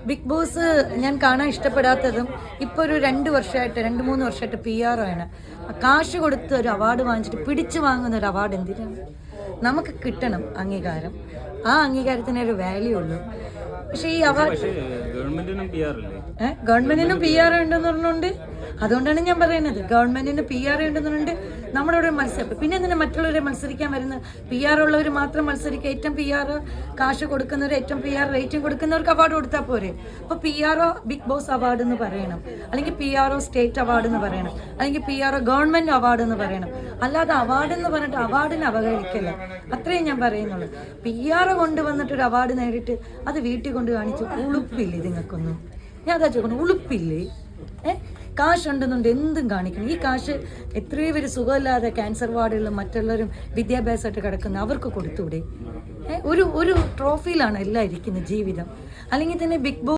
Big boss ഞാൻ കാണാൻ ഇഷ്ടപ്പെടാത്തതും ഇപ്പോൾ ഒരു 2-3 വർഷമായിട്ട് PR ആണ്. കാശ് കൊടുത്ത് ഒരു അവാർഡ് വാങ്ങിച്ചിട്ട് പിടിച്ചു വാങ്ങുന്ന ഒരു അവാർഡ് എന്തിനാണ്? നമുക്ക് കിട്ടണം അംഗീകാരം. ആ അംഗീകാരത്തിന് ഒരു വാല്യൂ ഉള്ളൂ. പക്ഷേ ഈ അവാർഡ് ഗവൺമെന്റിനും PR ഉണ്ടെന്ന് പറഞ്ഞുകൊണ്ട്, അതുകൊണ്ടാണ് ഞാൻ പറയുന്നത് ഗവൺമെന്റിന് PR ഉണ്ടെന്നുണ്ട്. നമ്മുടെ ഇവിടെ മത്സരം പിന്നെ എന്തിനാ മറ്റുള്ളവരെ മത്സരിക്കാൻ വരുന്നത്? PR ഉള്ളവർ മാത്രം മത്സരിക്കുക. ഏറ്റവും PR കാശ് കൊടുക്കുന്നവർ, ഏറ്റവും PR റേറ്റിംഗ് കൊടുക്കുന്നവർക്ക് അവാർഡ് കൊടുത്താൽ പോരെ? അപ്പോൾ PRO ബിഗ് ബോസ് അവാർഡ് എന്ന് പറയണം, അല്ലെങ്കിൽ PRO സ്റ്റേറ്റ് അവാർഡ് എന്ന് പറയണം, അല്ലെങ്കിൽ PRO ഗവൺമെന്റ് അവാർഡ് എന്ന് പറയണം. അല്ലാതെ അവാർഡ് എന്ന് പറഞ്ഞിട്ട് അവാർഡിനെ അവഗണിക്കല്ല. അത്രയും ഞാൻ പറയുന്നുള്ളൂ. PR കൊണ്ടുവന്നിട്ട് ഒരു അവാർഡ് നേടിയിട്ട് അത് വീട്ടിൽ കൊണ്ട് കാണിച്ച് ഉളുപ്പില്ലേ നിങ്ങൾക്കൊന്നും? ഞാൻ അതാ ചോദിക്കണം, ഉളുപ്പില്ലേ? കാശുണ്ടെന്നുണ്ട് എന്തും കാണിക്കണം. ഈ കാശ് എത്രയോ പേര് സുഖമില്ലാതെ ക്യാൻസർ വാർഡുകളിലും മറ്റുള്ളവരും വിദ്യാഭ്യാസമായിട്ട് കിടക്കുന്ന അവർക്ക് കൊടുത്തൂടെ? ഒരു ട്രോഫിയിലാണ് എല്ലാം ഇരിക്കുന്നത് ജീവിതം. അല്ലെങ്കിൽ തന്നെ ബിഗ് ബോസ്